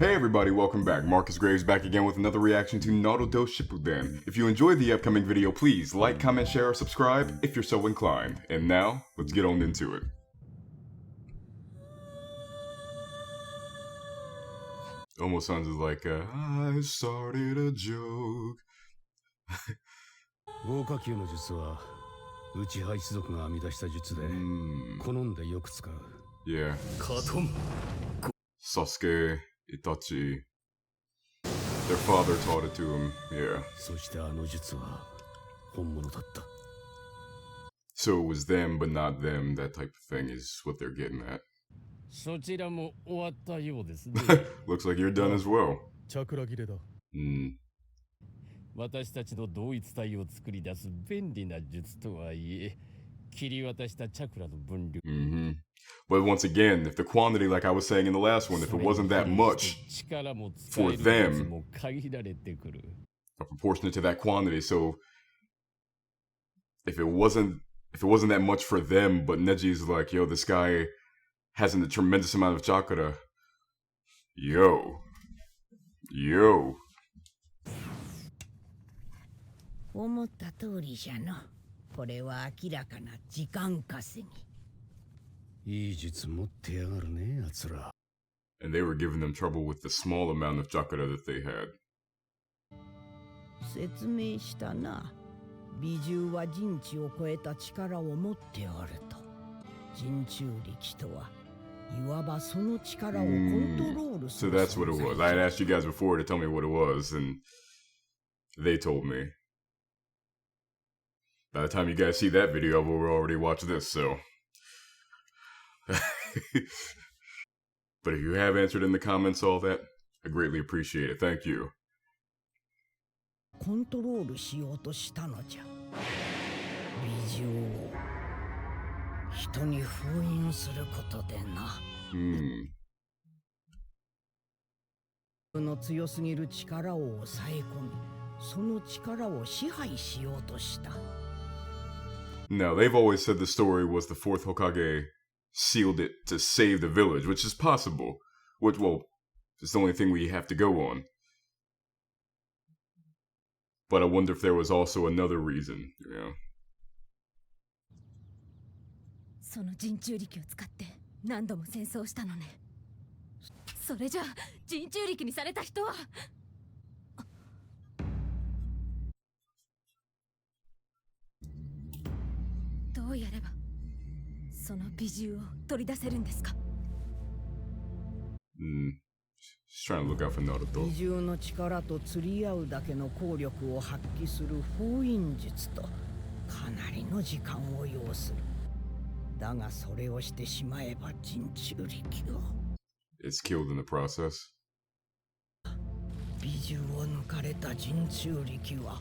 Hey everybody, welcome back. Marcus Graves back again with another reaction to Naruto Shippuden. If you enjoyed the upcoming video, please like, comment, share, or subscribe if you're so inclined. And now, let's get on into it. Almost sounds like I started a joke. 豪華級の術は内派一族が編み出した術で好んでよく使う。Yeah. カトン。 Sasuke, Itachi. Their father taught it to him. Yeah. そしてあの術は本物だった。 So it was them, but not them. That type of thing is what they're getting at. そちらも終わったようですね。Looks like you're done as well. チャクラ切れだ。私たちの同一体を作り出す便利な術とはいえ、切り渡したチャクラの分量。But once again, if the quantity, like I was saying in the last one, if it wasn't that much for them, proportionate to that quantity, so if it wasn't that much for them, but Neji's like, yo, this guy has a tremendous amount of chakra. Yo. 思った通りじゃの。これは明らかな時間稼ぎ。いい術持ってやがるね、やつら。 And they were giving them trouble with the small amount of chakra that they had. 説明したな。美獣は人知を超えた力を持っておると。人中力とはいわばその力をコントロールする。 So that's what it was. I had asked you guys before to tell me what it was, and they told me. By the time you guys see that video, I've already watched this, so. But if you have answered in the comments all that, I greatly appreciate it. Thank you. コントロールしようとしたのじゃ。美獣を人に封印することでな。の強すぎる力を抑え込み、その力を支配しようとした。 Now, they've always said the story was the fourth Hokage sealed it to save the village, which is possible. Which, well, it's the only thing we have to go on. But I wonder if there was also another reason, you know? その人中力を使って何度も戦争したのね。それじゃ人中力にされた人は。 どうやればその美獣を取り出せるんですか？ Just trying to look out for Naruto. 美獣の力と釣り合うだけの効力を発揮する封印術とかなりの時間を要する。だがそれをしてしまえば人中力を。 It's killed in the process. 美獣を抜かれた人中力は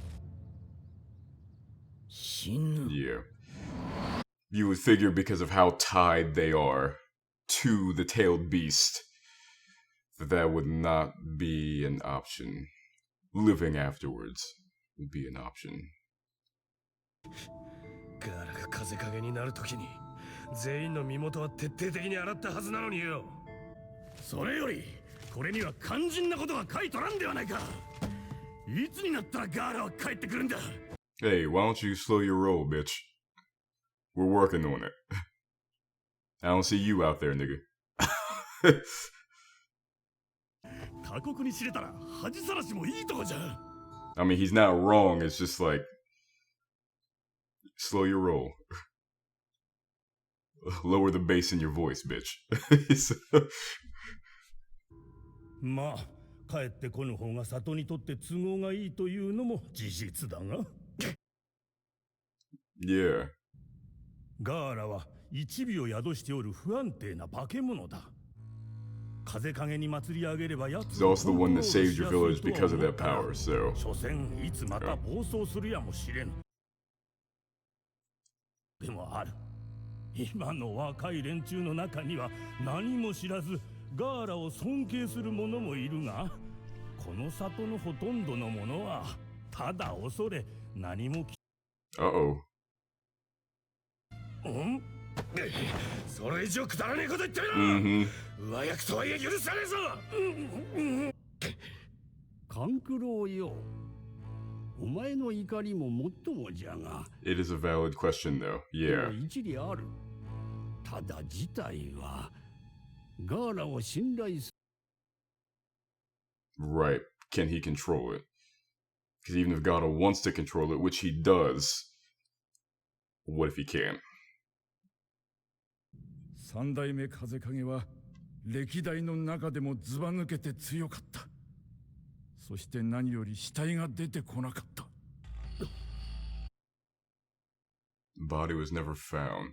死ぬ。 Yeah. You would figure because of how tied they are to the tailed beast that would not be an option. Living afterwards would be an option. ガーラが風影になるときに全員の身元は徹底的に洗ったはずなのによ。それよりこれには肝心なことが書いとらんではないか。いつになったらガーラは帰ってくるんだ。 Hey, why don't you slow your roll, bitch? We're working on it. I don't see you out there, nigga. 他国に知れたら恥さらしもいいとこじゃん。 I mean, he's not wrong. It's just like, slow your roll. Lower the bass in your voice, bitch. まあ、帰ってこぬ方が里にとって都合がいいというのも事実だが。Yeah. ガーラは一尾を宿しておる不安定な化け物だ。風影に祭り上げればやつ He's also the one that saved your village because of that power, so. 所詮いつまた暴走するやもしれぬ。でもある。今の若い連中の中には何も知らずガーラを尊敬する者もいるが、この里のほとんどの者はただ恐れ何も。Uh-oh. ん？それ以上くだらねえこと言ってるな。上役とはいえ許さねえぞ。勘九郎よ。お前の怒りももっともじゃが。It is a valid question, though. Yeah. 一理ある。ただ事態はガーラを信頼す。 Right. Can he control it? Because even if Gaara wants to control it, which he does, what if he can't? 三代目風影は歴代の中でもずば抜けて強かった。そして何より死体が出てこなかった。Body was never found.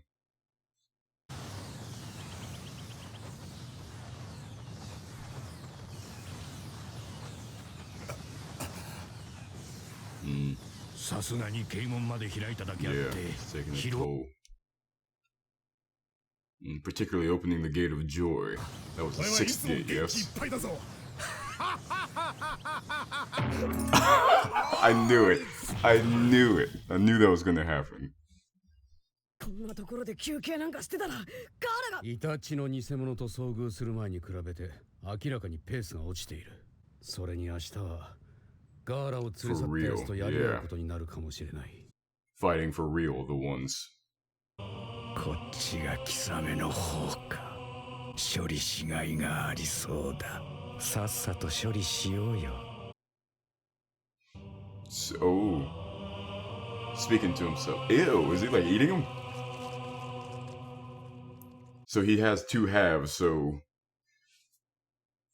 Mm. さすがに警門まで開いただけあっ Yeah, て it's taking a 広 toll. Particularly opening the gate of joy. That was the 俺はい sixth つも gate, 元気いっ yes. ぱいだぞ。 I knew it. I knew it. I knew that was gonna happen. こんなところで休憩なんかしてたらガーラが。イタチの偽物と遭遇する前に比べて明らかにペースが落ちている。それに明日はガーラを連れ去ったやつとやり合うことになるかもしれない。Fighting for real, the ones. こっちが貴様の方か。処理しがいがありそうだ。さっさと処理しようよ。So, speaking to himself. Ew, is he like eating him? So he has two halves, so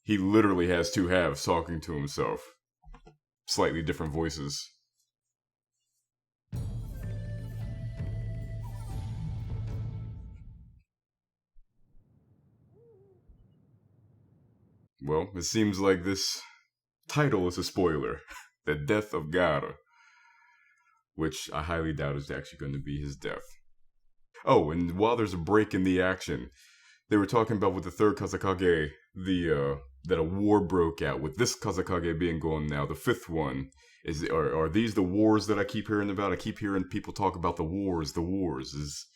he literally has two halves talking to himself. Slightly different voices. Well, it seems like this title is a spoiler. The death of Gaara. Which I highly doubt is actually going to be his death. Oh, and while there's a break in the action, they were talking about with the third Kazakage, that a war broke out, with this Kazakage being gone now. The fifth one, are these the wars that I keep hearing about? I keep hearing people talk about the wars. The wars is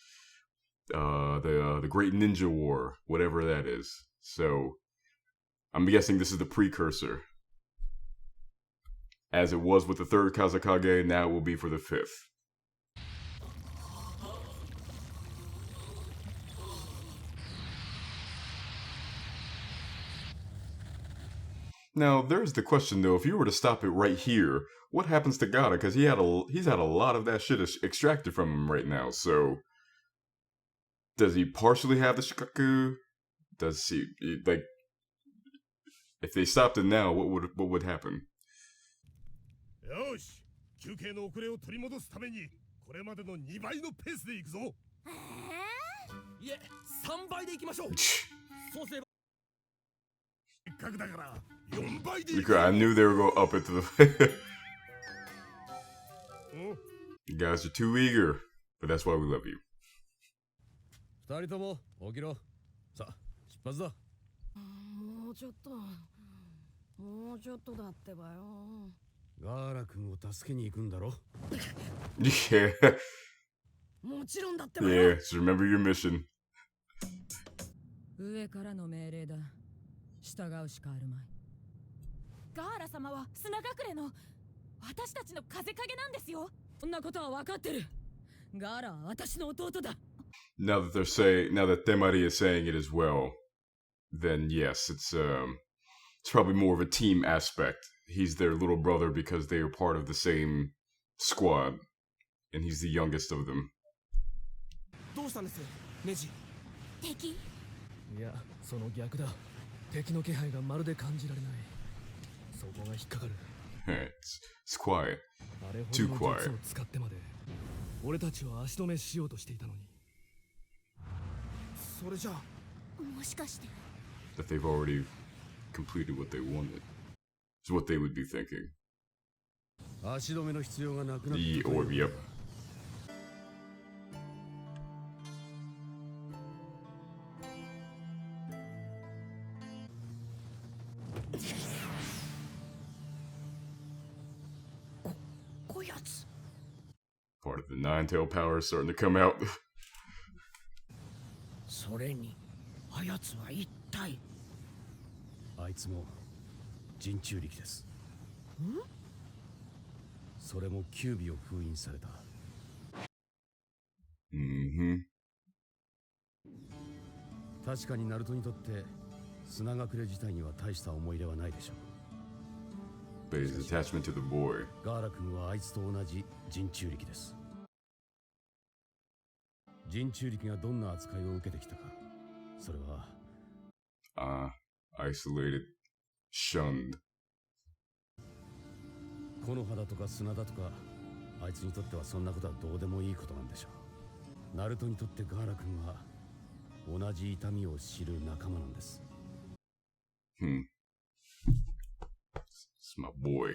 the Great Ninja War, whatever that is. So I'm guessing this is the precursor. As it was with the third Kazakage, now it will be for the fifth. Now, there's the question though, if you were to stop it right here, what happens to Gaara? Because he's had a lot of that shit extracted from him right now, so... Does he partially have the Shikaku? Does he, like... If they stopped it now, what would happen? よし、休憩の遅れを取り戻すためにこれまでの2倍のペースで行くぞ。いえ、3倍で行きましょう。そうすればせっかくだから4倍で行くぞ。 I knew they were going up into the... You guys are too eager, but that's why we love you. 二人とも起きろ。さあ、出発だ。もうちょっとだってばよ。ガーラ君を助けに行くんだろ。Yeah. もちろんだってばよ。 Yeah, just remember your mission. 上からの命令だ。従うしかあるまい。ガーラ様は砂隠れの私たちの風影なんですよ。そんなことは分かってる。ガーラは私の弟だ。Now that Temari is saying it as well, then yes, it's probably more of a team aspect. He's their little brother because they are part of the same squad, and he's the youngest of them. どうしたんです、ネジ？敵？いや、その逆だ。敵の気配がまるで感じられない。そこが引っかかる。It's quiet. あれほ Too どの quiet. 術を使ってまで俺たちを足止めしようとしていたのに。それじゃあもしかして That they've already completed what they wanted. Is what they would be thinking. 足止めの必要がなくなった。 The orb, yep. Part of the nine-tail power is starting to come out. それにあやつは一体。あいつも人中力です。それもキュービを封印された。確かにナルトにとって砂隠れ自体には大した思い入れはないでしょう。 But his attachment to the boy. ガーラ君はあいつと同じ人中力です。人中力がどんな扱いを受けてきたか、それはisolated, shunned. 木の葉だとか砂だとか、あいつにとってはそんなことはどうでもいいことなんでしょう。ナルトにとってガーラ君は同じ痛みを知る仲間なんです。It's my boy.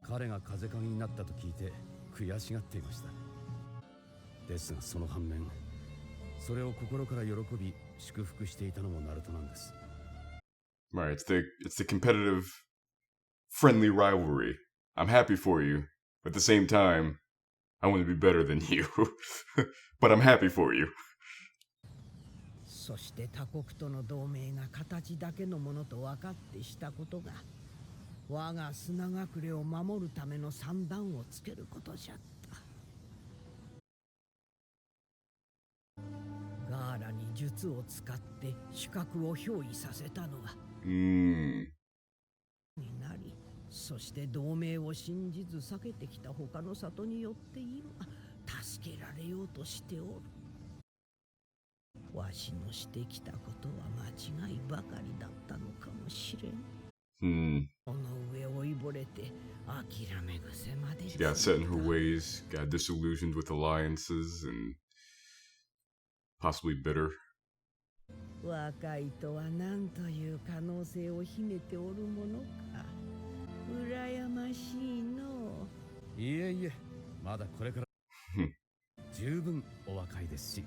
彼が風影になったと聞いて悔しがっていました。ですがその反面、それを心から喜び祝福していたのもナルトなんです。Right, it's the competitive, friendly rivalry. I'm happy for you, but at the same time, I want to be better than you. But I'm happy for you. そして他国との同盟が形だけのものと分かってしたことが、我が砂隠れを守るための算段をつけることじゃった。ガーラに術を使って主格を憑依させたのはになり、そして同盟を信じず避けてきた他の里によって今助けられようとしておる。わしのしてきたことは間違いばかりだったのかもしれん。この上追いぼれて諦め癖まで。 She got set in her ways, got disillusioned with alliances, and possibly bitter. 若いとは何という可能性を秘めておるものか。羨ましいの。いえいえ、まだこれから十分お若いですし。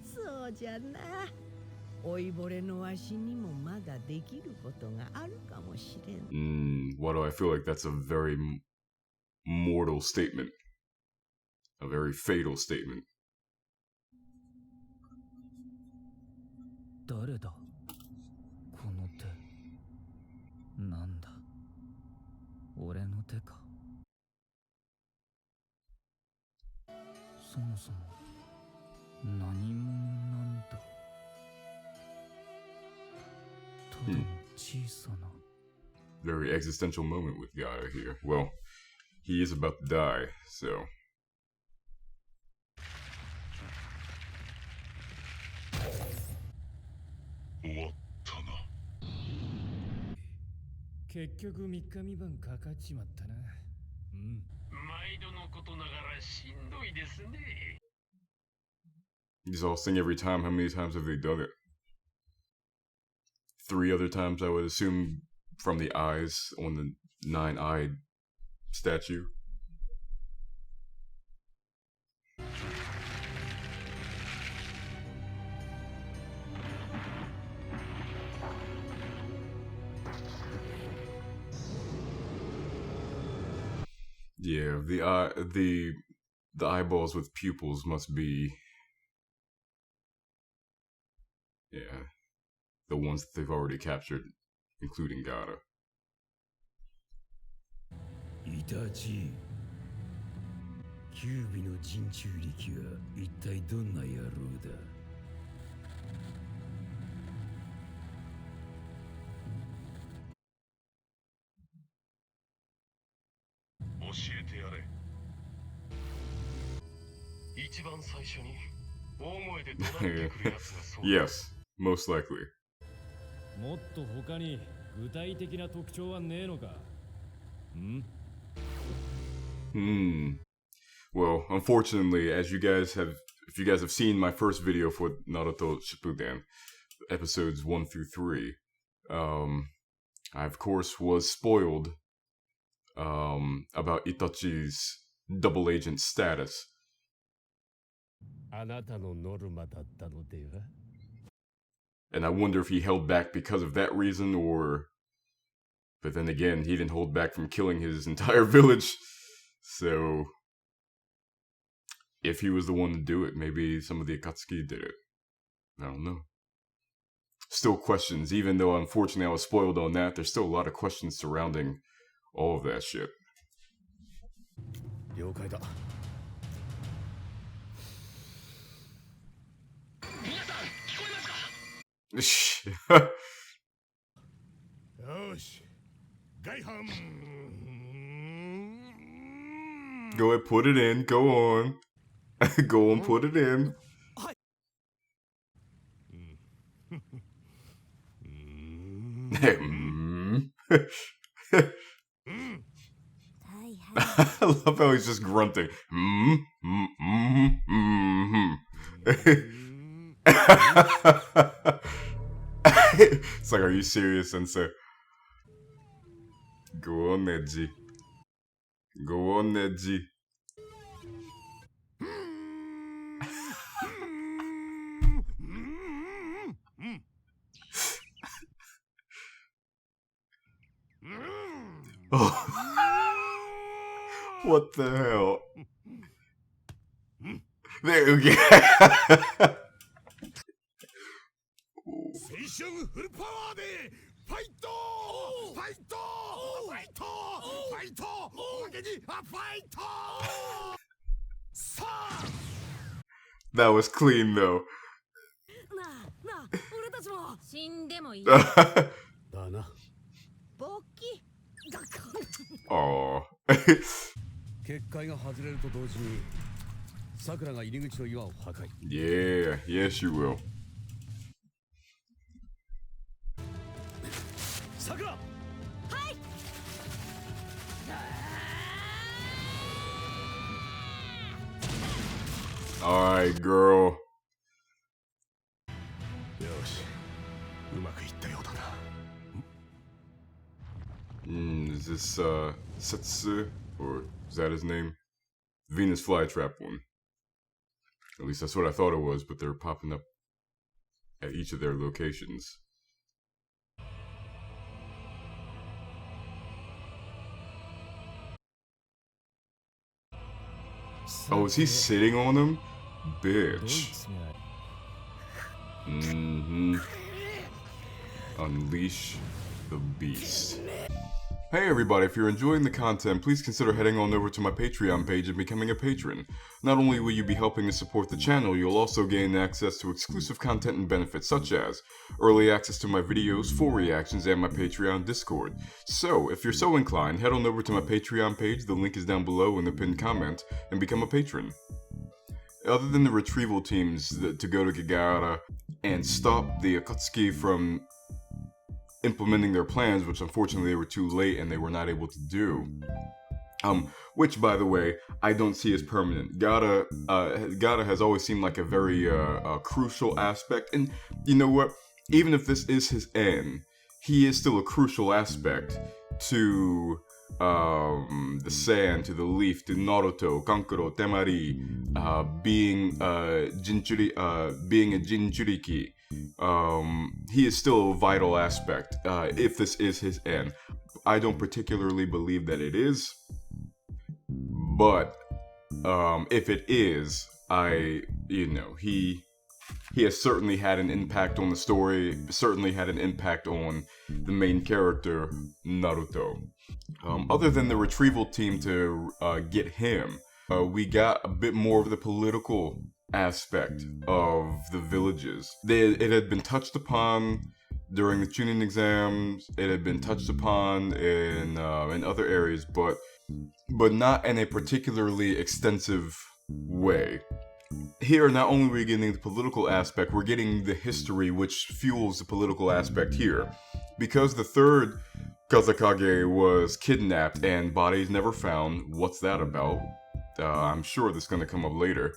そうじゃな。老いぼれのわしにもまだできることがあるかもしれん。Why do I feel like that's a very mortal statement? A very fatal statement. 誰だこの手。なんだ俺の手か。そもそも何者なんだ。ただの小さな。Very existential moment with Gaara here. Well, he is about to die, so. What? 結局3日3晩かかっちまったな。毎度のことながらしんどいですね。 Exhausting every time. How many times have they done it? 3 other times, I would assume, from the eyes on the 9-eyed statue. Yeah, the eyeballs with pupils must be, yeah, the ones that they've already captured, including Gaara. イタチ、キュービの人中力は一体どんな野郎だ。教えてやれ。一番最初に大声で怒鳴ってくるやつがそう。Yes, most likely. もっと他に具体的な特徴はねえのか。Well, unfortunately, if you guys have seen my first video for Naruto Shippuden, episodes 1 through 3, I of course was spoiled about Itachi's double agent status. あなたのノルマだったのでは? And I wonder if he held back because of that reason, or... But then again, he didn't hold back from killing his entire village. So... if he was the one to do it, maybe some of the Akatsuki did it. I don't know. Still questions, even though unfortunately I was spoiled on that, there's still a lot of questions surrounding all of that shit. 了解だ。よし、外反。Go ahead, put it in. Go on. Go on, put it in. I love how he's just grunting. It's like, are you serious, Sensei? Go on, Neji. Go on, Neji. Oh. What the hell? There we go. 青春フルパワーでファイトファイトファイトファイトおまけにファイトさあ That was clean though. なあ俺たちも死んでもいいだな。勃起がAww. 結界が外れると同時に桜が入り口の岩を破壊。 Yeah, yes you will. 桜 Alright, girl. よしうまくいったようだな Is this Setsu? Or is that his name? Venus Flytrap one. At least that's what I thought it was, but they're popping up at each of their locations. Oh, is he sitting on him? Bitch. Unleash the beast. Hey everybody, if you're enjoying the content, please consider heading on over to my Patreon page and becoming a patron. Not only will you be helping to support the channel, you'll also gain access to exclusive content and benefits such as early access to my videos, full reactions, and my Patreon Discord. So, if you're so inclined, head on over to my Patreon page, the link is down below in the pinned comment, and become a patron. Other than the retrieval teams to go to Gaara and stop the Akatsuki from implementing their plans, which unfortunately they were too late and they were not able to do. Which, by the way, I don't see as permanent. Gaara has always seemed like a very crucial aspect, and you know what? Even if this is his end, he is still a crucial aspect to the sand, to the leaf, to Naruto, Kankuro, Temari, being a Jinchuriki. He is still a vital aspect, if this is his end. I don't particularly believe that it is, but if it is, he has certainly had an impact on the story, certainly had an impact on the main character, Naruto. Other than the retrieval team to get him, we got a bit more of the political aspect of the villages. It had been touched upon during the Chunin exams, it had been touched upon in other areas, but not in a particularly extensive way. Here, not only are we getting the political aspect, we're getting the history which fuels the political aspect here. Because the third Kazekage was kidnapped and bodies never found, what's that about? I'm sure this is going to come up later.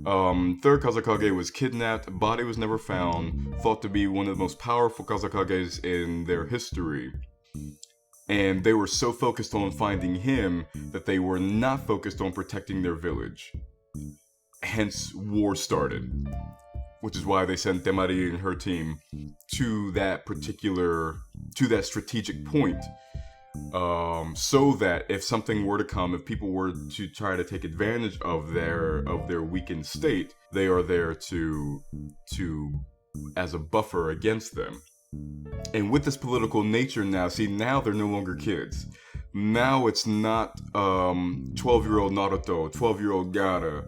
Third Kazekage was kidnapped, body was never found, thought to be one of the most powerful Kazekages in their history. And they were so focused on finding him that they were not focused on protecting their village. Hence, war started. Which is why they sent Temari and her team to that strategic point so that if something were to come, if people were to try to take advantage of their weakened state, they are there to as a buffer against them. And with this political nature now, see, now they're no longer kids. Now it's not 12-year-old Naruto, 12-year-old Gaara,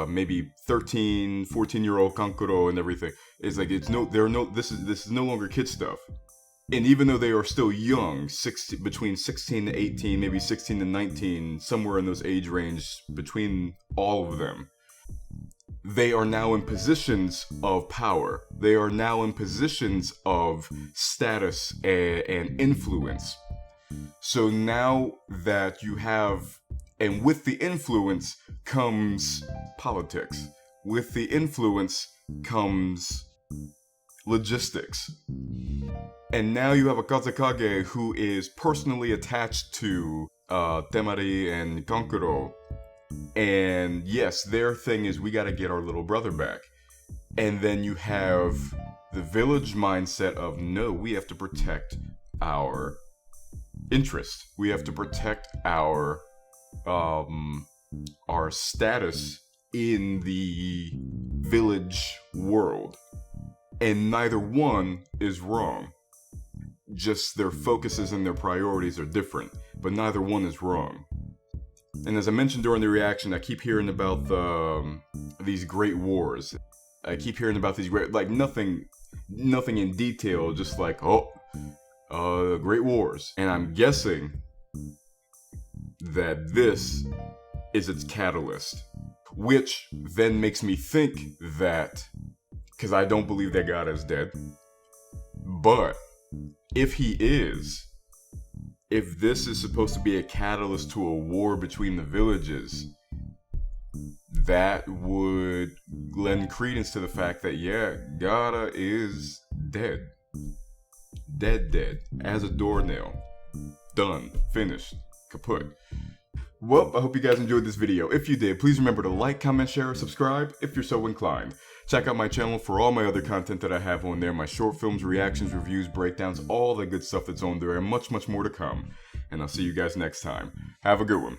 maybe 13, 14-year-old Kankuro and everything. It's like this is no longer kid stuff. And even though they are still young, between 16 to 18, maybe 16 to 19, somewhere in those age range between all of them, they are now in positions of power. They are now in positions of status and influence. So now that you have, and with the influence comes politics. With the influence comes logistics. And now you have a Kazekage who is personally attached to Temari and Kankuro. And yes, their thing is, we gotta get our little brother back. And then you have the village mindset of, no, we have to protect our interest. We have to protect our status in the village world. And neither one is wrong. Just their focuses and their priorities are different, but neither one is wrong. And as I mentioned during the reaction, I keep hearing about these great wars. I keep hearing about these great, like nothing in detail, just like, great wars. And I'm guessing that this is its catalyst, which then makes me think that, because I don't believe that God is dead, but if he is, if this is supposed to be a catalyst to a war between the villages, that would lend credence to the fact that, yeah, Gaara is dead. Dead. As a doornail. Done. Finished. Kaput. Well, I hope you guys enjoyed this video. If you did, please remember to like, comment, share, or subscribe if you're so inclined. Check out my channel for all my other content that I have on there, my short films, reactions, reviews, breakdowns, all the good stuff that's on there, and much, much more to come. And I'll see you guys next time. Have a good one.